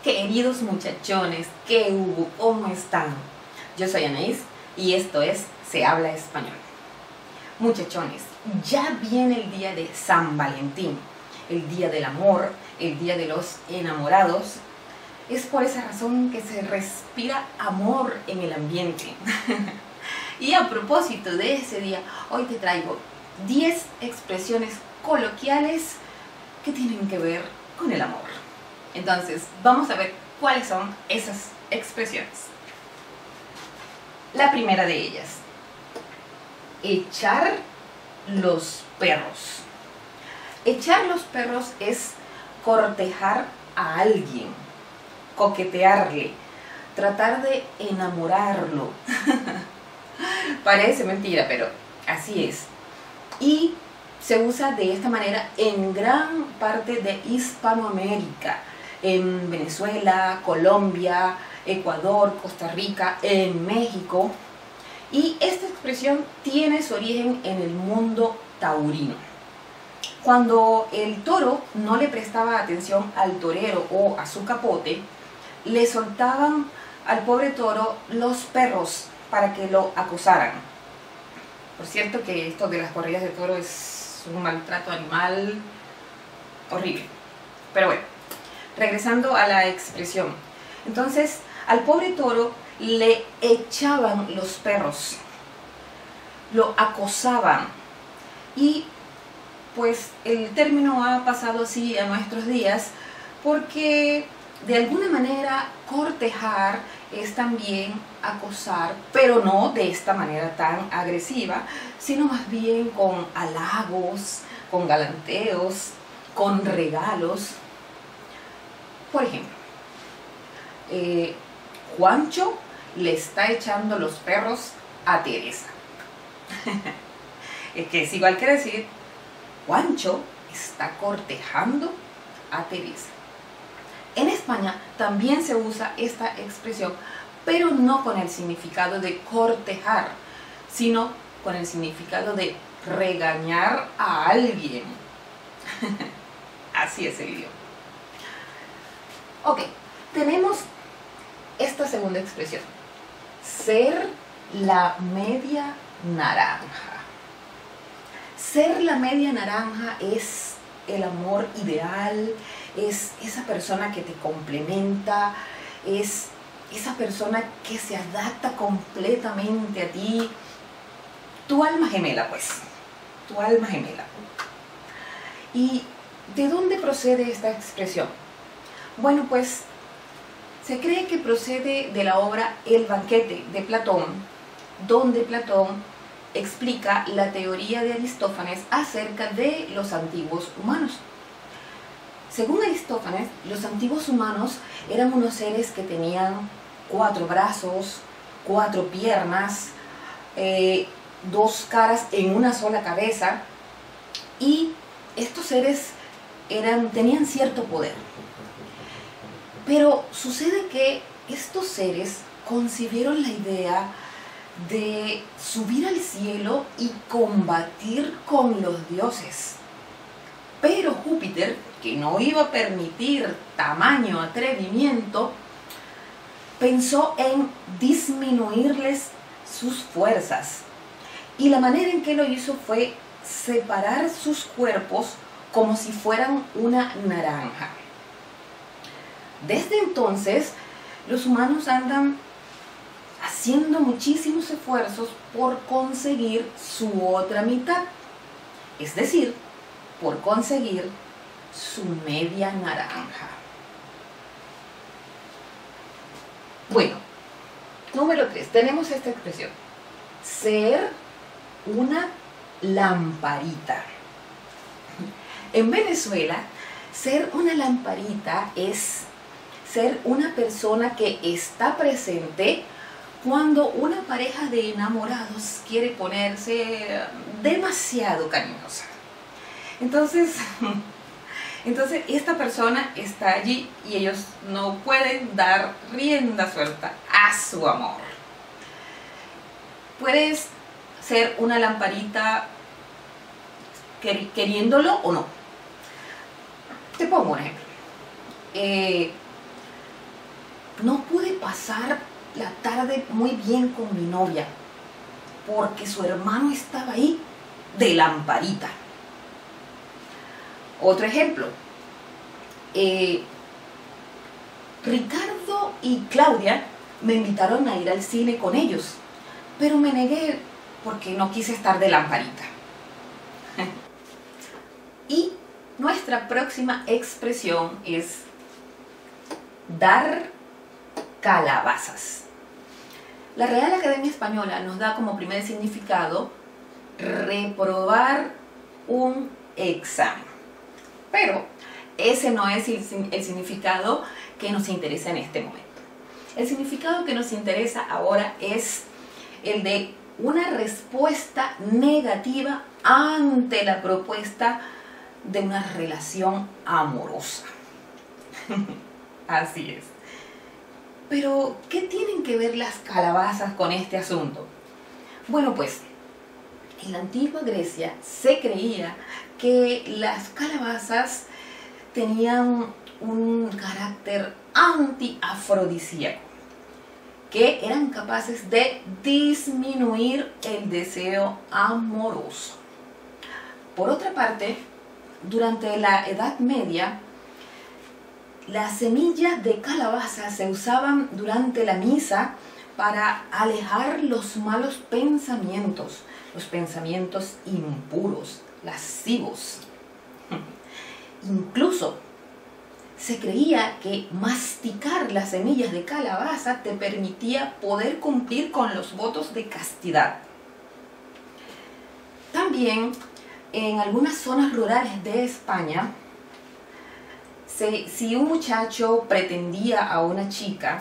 Queridos muchachones, ¿qué hubo? ¿Cómo están? Yo soy Anaís y esto es Se Habla Español. Muchachones, ya viene el día de San Valentín, el día del amor, el día de los enamorados. Es por esa razón que se respira amor en el ambiente. Y a propósito de ese día, hoy te traigo 10 expresiones coloquiales que tienen que ver con el amor. Entonces, vamos a ver cuáles son esas expresiones. La primera de ellas, echar los perros. Echar los perros es cortejar a alguien, coquetearle, tratar de enamorarlo. Parece mentira, pero así es. Y se usa de esta manera en gran parte de Hispanoamérica, en Venezuela, Colombia, Ecuador, Costa Rica, en México. Y esta expresión tiene su origen en el mundo taurino. Cuando el toro no le prestaba atención al torero o a su capote, le soltaban al pobre toro los perros para que lo acosaran. Por cierto que esto de las corridas de toro es un maltrato animal horrible. Pero bueno, regresando a la expresión. Entonces, al pobre toro le echaban los perros, lo acosaban. Y pues el término ha pasado así a nuestros días porque de alguna manera cortejar es también acosar, pero no de esta manera tan agresiva, sino más bien con halagos, con galanteos, con regalos. Por ejemplo, Juancho le está echando los perros a Teresa. Es que es igual que decir, Juancho está cortejando a Teresa. En España también se usa esta expresión, pero no con el significado de cortejar, sino con el significado de regañar a alguien. Así es el idioma. Ok, tenemos esta segunda expresión, ser la media naranja. Ser la media naranja es el amor ideal, es esa persona que te complementa, es esa persona que se adapta completamente a ti, tu alma gemela pues, tu alma gemela. ¿Y de dónde procede esta expresión? Bueno, pues se cree que procede de la obra El banquete de Platón, donde Platón explica la teoría de Aristófanes acerca de los antiguos humanos. Según Aristófanes, los antiguos humanos eran unos seres que tenían 4 brazos, 4 piernas, 2 caras en una sola cabeza, y estos seres tenían cierto poder. Pero sucede que estos seres concibieron la idea de subir al cielo y combatir con los dioses. Pero Júpiter, que no iba a permitir tamaño atrevimiento, pensó en disminuirles sus fuerzas. Y la manera en que lo hizo fue separar sus cuerpos como si fueran una naranja. Desde entonces, los humanos andan haciendo muchísimos esfuerzos por conseguir su otra mitad, es decir, por conseguir su media naranja. Bueno, número 3, tenemos esta expresión, ser una lamparita. En Venezuela, ser una lamparita es ser una persona que está presente cuando una pareja de enamorados quiere ponerse demasiado cariñosa. Entonces esta persona está allí y ellos no pueden dar rienda suelta a su amor. Puedes ser una lamparita queriéndolo o no. Te pongo un ejemplo. no pude pasar la tarde muy bien con mi novia porque su hermano estaba ahí de lamparita. Otro ejemplo, Ricardo y Claudia me invitaron a ir al cine con ellos, pero me negué porque no quise estar de lamparita. Y nuestra próxima expresión es dar calabazas. La Real Academia Española nos da como primer significado reprobar un examen. Pero ese no es el significado que nos interesa en este momento. El significado que nos interesa ahora es el de una respuesta negativa ante la propuesta de una relación amorosa. Así es. Pero, ¿qué tienen que ver las calabazas con este asunto? Bueno, pues, en la antigua Grecia se creía que las calabazas tenían un carácter antiafrodisíaco, que eran capaces de disminuir el deseo amoroso. Por otra parte, durante la Edad Media, las semillas de calabaza se usaban durante la misa para alejar los malos pensamientos, los pensamientos impuros, lascivos. Incluso se creía que masticar las semillas de calabaza te permitía poder cumplir con los votos de castidad. También en algunas zonas rurales de España, si un muchacho pretendía a una chica,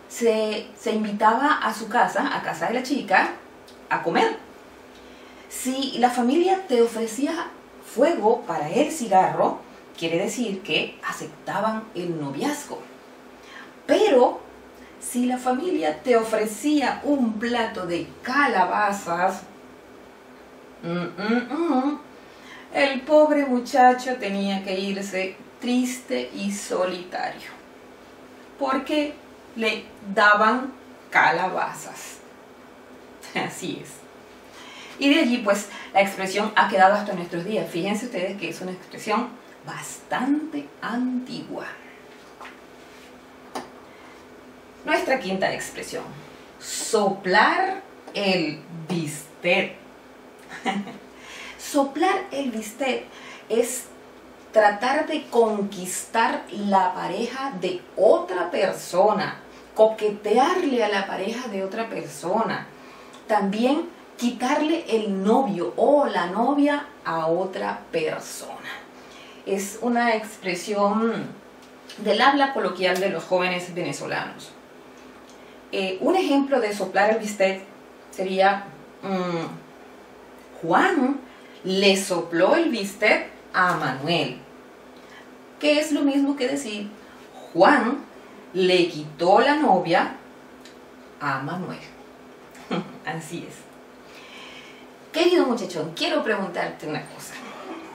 se invitaba a su casa, a casa de la chica, a comer. Si la familia te ofrecía fuego para el cigarro, quiere decir que aceptaban el noviazgo. Pero si la familia te ofrecía un plato de calabazas, el pobre muchacho tenía que irse triste y solitario, porque le daban calabazas. Así es. Y de allí pues la expresión ha quedado hasta nuestros días. Fíjense ustedes que es una expresión bastante antigua. Nuestra quinta expresión, soplar el bistec. Soplar el bistec es tratar de conquistar la pareja de otra persona, coquetearle a la pareja de otra persona, también quitarle el novio o la novia a otra persona. Es una expresión del habla coloquial de los jóvenes venezolanos. Un ejemplo de soplar el bistec sería: Juan le sopló el bistec a Manuel, que es lo mismo que decir Juan le quitó la novia a Manuel. Así es. Querido muchachón, quiero preguntarte una cosa.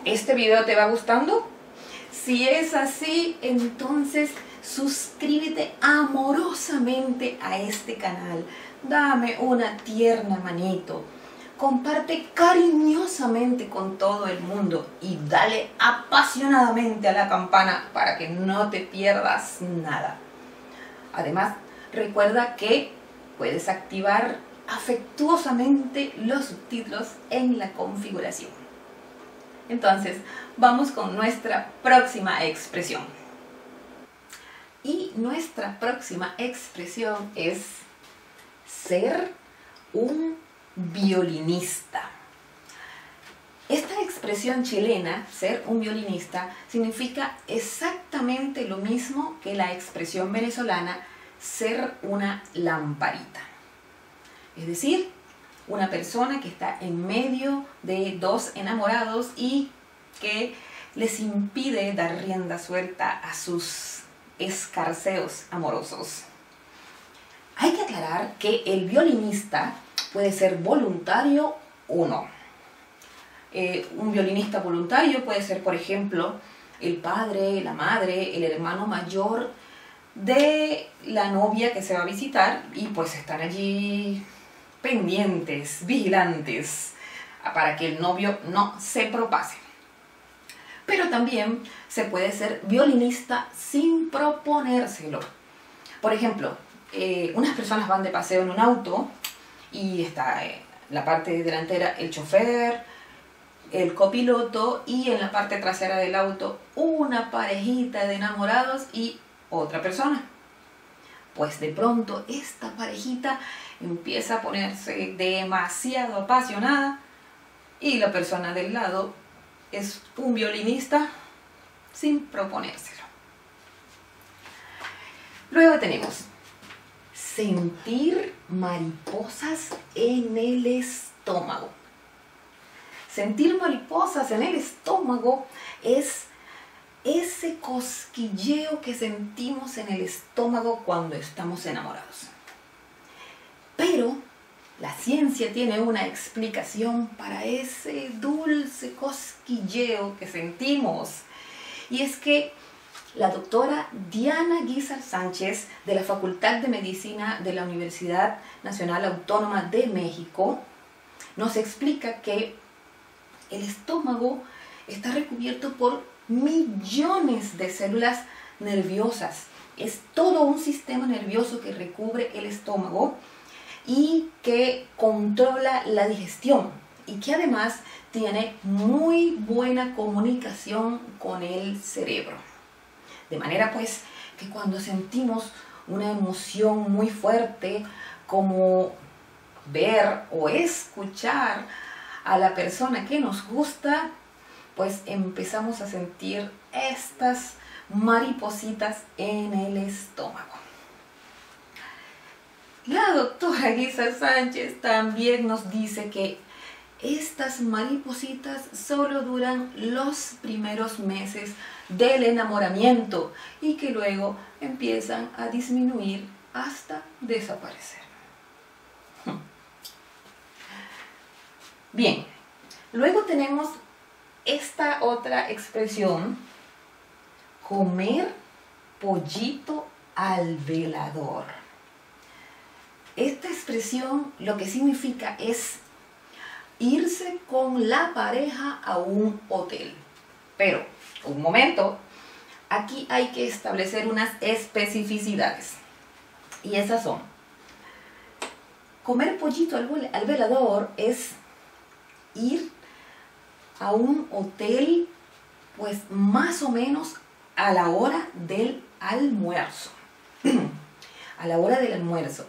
¿Este video te va gustando? Si es así, entonces suscríbete amorosamente a este canal. Dame una tierna manito. Comparte cariñosamente con todo el mundo y dale apasionadamente a la campana para que no te pierdas nada. Además, recuerda que puedes activar afectuosamente los subtítulos en la configuración. Entonces, vamos con nuestra próxima expresión. Y nuestra próxima expresión es ser un violinista. Esta expresión chilena, ser un violinista, significa exactamente lo mismo que la expresión venezolana, ser una lamparita. Es decir, una persona que está en medio de dos enamorados y que les impide dar rienda suelta a sus escarceos amorosos. Hay que aclarar que el violinista puede ser voluntario o no. Un violinista voluntario puede ser, por ejemplo, el padre, la madre, el hermano mayor de la novia que se va a visitar y pues están allí pendientes, vigilantes, para que el novio no se propase. Pero también se puede ser violinista sin proponérselo. Por ejemplo, unas personas van de paseo en un auto y está en la parte delantera el chofer, el copiloto, y en la parte trasera del auto una parejita de enamorados y otra persona. Pues de pronto esta parejita empieza a ponerse demasiado apasionada y la persona del lado es un violinista sin proponérselo. Luego tenemos sentir mariposas en el estómago. Sentir mariposas en el estómago es ese cosquilleo que sentimos en el estómago cuando estamos enamorados. Pero la ciencia tiene una explicación para ese dulce cosquilleo que sentimos. Y es que la doctora Diana Guízar Sánchez, de la Facultad de Medicina de la Universidad Nacional Autónoma de México, nos explica que el estómago está recubierto por millones de células nerviosas. Es todo un sistema nervioso que recubre el estómago y que controla la digestión, y que además tiene muy buena comunicación con el cerebro. De manera pues que cuando sentimos una emoción muy fuerte, como ver o escuchar a la persona que nos gusta, pues empezamos a sentir estas maripositas en el estómago. La doctora Guízar Sánchez también nos dice que estas maripositas solo duran los primeros meses del enamoramiento y que luego empiezan a disminuir hasta desaparecer. Bien, luego tenemos esta otra expresión, comer pollito al velador. Esta expresión lo que significa es irse con la pareja a un hotel. Pero, un momento, aquí hay que establecer unas especificidades. Y esas son: comer pollito al velador es ir a un hotel pues más o menos a la hora del almuerzo. A la hora del almuerzo.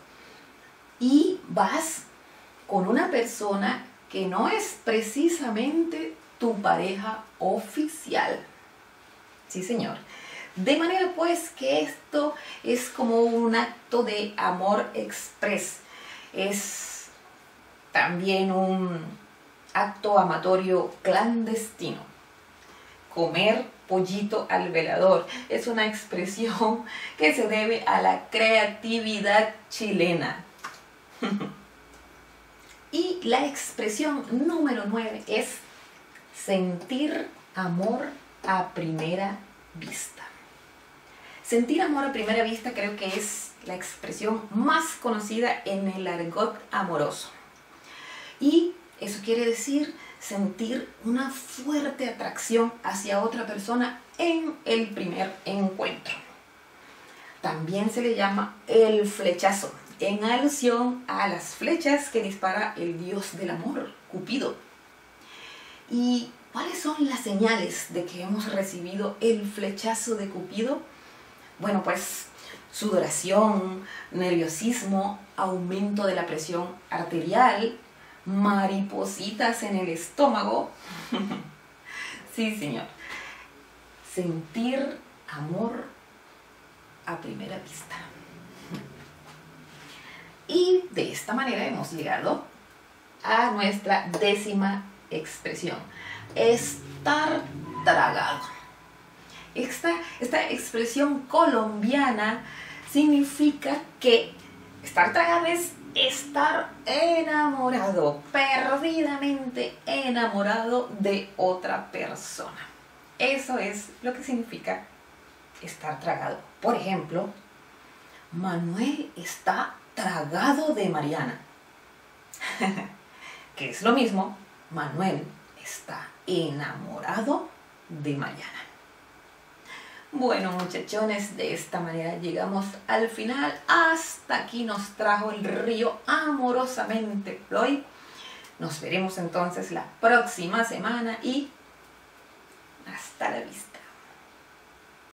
Y vas con una persona que no es precisamente tu pareja oficial. Sí, señor. De manera pues que esto es como un acto de amor express. Es también un acto amatorio clandestino. Comer pollito al velador es una expresión que se debe a la creatividad chilena. Y la expresión número 9 es sentir amor a primera vista. Sentir amor a primera vista creo que es la expresión más conocida en el argot amoroso. Y eso quiere decir sentir una fuerte atracción hacia otra persona en el primer encuentro. También se le llama el flechazo, en alusión a las flechas que dispara el dios del amor, Cupido. ¿Y cuáles son las señales de que hemos recibido el flechazo de Cupido? Bueno, pues sudoración, nerviosismo, aumento de la presión arterial, maripositas en el estómago. Sí, señor. Sentir amor a primera vista. Y de esta manera hemos llegado a nuestra 10ª expresión: estar tragado. Esta expresión colombiana significa que estar tragado es estar enamorado, perdidamente enamorado de otra persona. Eso es lo que significa estar tragado. Por ejemplo, Manuel está tragado de Mariana. Que es lo mismo, Manuel está enamorado de Mariana. Bueno, muchachones, de esta manera llegamos al final. Hasta aquí nos trajo el río amorosamente Floyd. Nos veremos entonces la próxima semana y hasta la vista.